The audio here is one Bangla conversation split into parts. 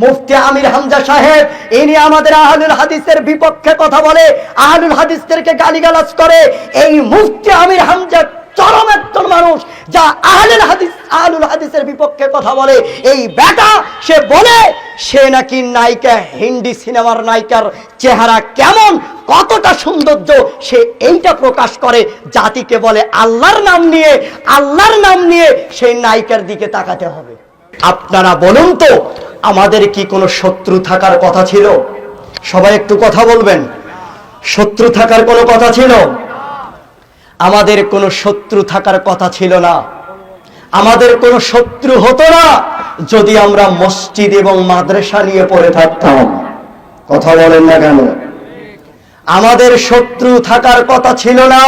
মুফতি আমির হামজা সাহেব, ইনি আমাদের আহলুল হাদিসের বিপক্ষে কথা বলে, আহলুল হাদিসদেরকে গালিগালাজ করে। এই মুফতি আমির হামজা চরম একজন মানুষ, যা আহলুল হাদিসের বিপক্ষে কথা বলে। এই বেটা সে বলে সে নাকি নায়িকা, হিন্দি সিনেমার নায়িকার চেহারা কেমন, কতটা সৌন্দর্য, সে এইটা প্রকাশ করে। জাতিকে বলে আল্লাহর নাম নিয়ে সেই নায়িকার দিকে তাকাতে হবে। আপনারা বলুন তো, আমাদের কি কোনো শত্রু থাকার কথা ছিল? সবাই একটু কথা বলবেন। শত্রু থাকার কোনো কথা ছিল? আমাদের কোনো শত্রু থাকার কথা ছিল না। আমাদের কোনো শত্রু হতো না যদি আমরা মসজিদ এবং মাদ্রাসা নিয়ে পড়ে থাকতাম। কথা বলেন না কেন? আমাদের শত্রু থাকার কথা ছিল না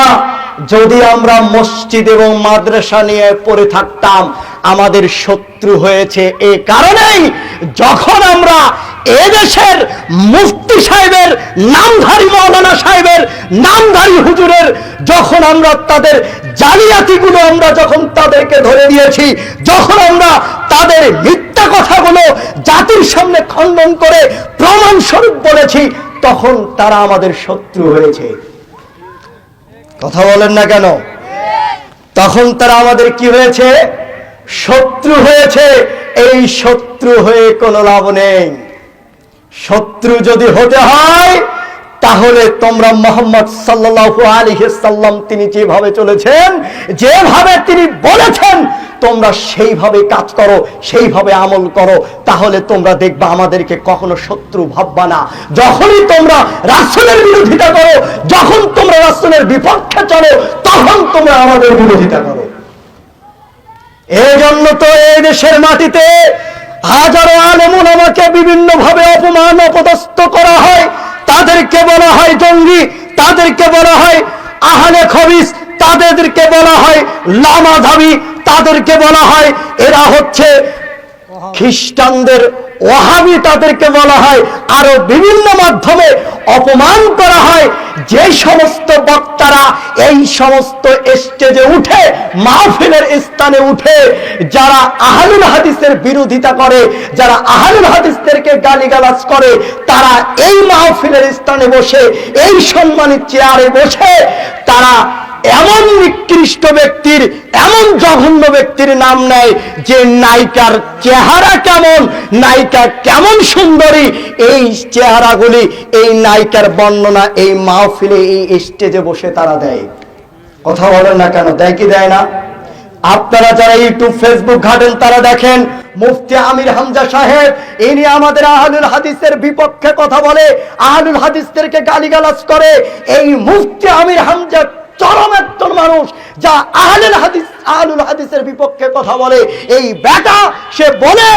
যদি আমরা মসজিদ এবং মাদ্রাসা নিয়ে পড়ে থাকতাম। আমাদের শত্রু হয়েছে এই কারণেই, যখন আমরা এদেশের মুফতি সাহেবের নামধারী, মৌলানা সাহেবের নামধারী হুজুরের, যখন আমরা তাদের জালিয়াতিগুলো আমরা যখন তাদেরকে ধরে দিয়েছি, যখন আমরা তাদের মিথ্যা কথাগুলো জাতির সামনে খণ্ডন করে প্রমাণ স্বরূপ বলেছি, তখন তারা আমাদের শত্রু হয়েছে। কথা বলেন না কেন? তখন তারা আমাদের কি হয়েছে? শত্রু হয়েছে। এই শত্রু হয়ে কোনো লাভ নেই। শত্রু যদি হতে হয় তাহলে তোমরা মুহাম্মদ সাল্লাল্লাহু আলাইহি সাল্লাম তিনি যেভাবে চলেছেন, যেভাবে তিনি বলেছেন, তোমরা সেইভাবে কাজ করো, সেইভাবে আমল করো, তাহলে তোমরা দেখবা আমাদেরকে কখনো শত্রু ভাববা না। যখনই তোমরা রাসূলের বিরোধিতা করো, যখন তোমরা রাসূলের বিপক্ষে চলো, তখন তোমরা আমাদের বিরোধিতা করো। এই জন্য তো এই দেশের মাটিতে হাজারো আলেম ওলামাকে বিভিন্ন ভাবে অপমান অপদস্থ করা হয়। তাদেরকে বলা হয় জঙ্গি, তাদেরকে বলা হয় আহলে খবিস, তাদেরকে বলা হয় লামাধাবী, তাদেরকে বলা হয় এরা হচ্ছে খ্রিস্টানদের ওয়াহাবি, তাদেরকে বলা হয়, আরো বিভিন্ন মাধ্যমে অপমান করা হয়। যে সমস্ত বক্তারা এই সমস্ত স্টেজে উঠে, মাহফিলের স্থানে উঠে, যারা আহলুল হাদিসের বিরোধিতা করে, যারা আহলুল হাদিসদেরকে গালিগালাজ করে, তারা এই মাহফিলের স্থানে বসে, এই সম্মানিত চেয়ারে বসে, তারা এমন নিকৃষ্ট ব্যক্তির, এমন জঘন্য ব্যক্তির নাম নেয় যে নায়িকার চেহারা কেমন, নায়িকা কেমন সুন্দরী, এই চেহারাগুলি, এই নায়িকার বর্ণনা এই মাহফিলে, এই স্টেজে বসে তারা দেয়। কথা বলেন না কেন? দেয় কি দেয় না? আপনারা যারা ইউটিউব ফেসবুক ঘাটেন তারা দেখেন, মুফতি আমির হামজা সাহেব, ইনি আমাদের আহলুল হাদিসের বিপক্ষে কথা বলে, আহলুল হাদিসদেরকে গালিগালাজ করে। এই মুফতি আমির হামজা চরম একজন মানুষ, যা আহলুল হাদিসের বিপক্ষে কথা বলে। এই বেটা সে বলে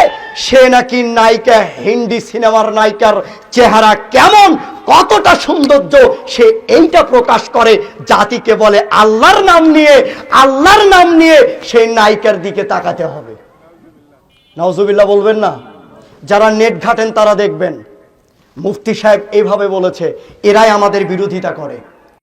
সে নাকি নায়িকা, হিন্দি সিনেমার নায়িকার চেহারা কেমন, কতটা সৌন্দর্য, সে এইটা প্রকাশ করে। জাতিকে বলে আল্লাহর নাম নিয়ে সেই নায়িকার দিকে তাকাতে হবে। নাউজুবিল্লাহ বলবেন না? যারা নেট ঘাটেন তারা দেখবেন মুফতি সাহেব এইভাবে বলেছে, এরাই আমাদের বিরোধিতা করে।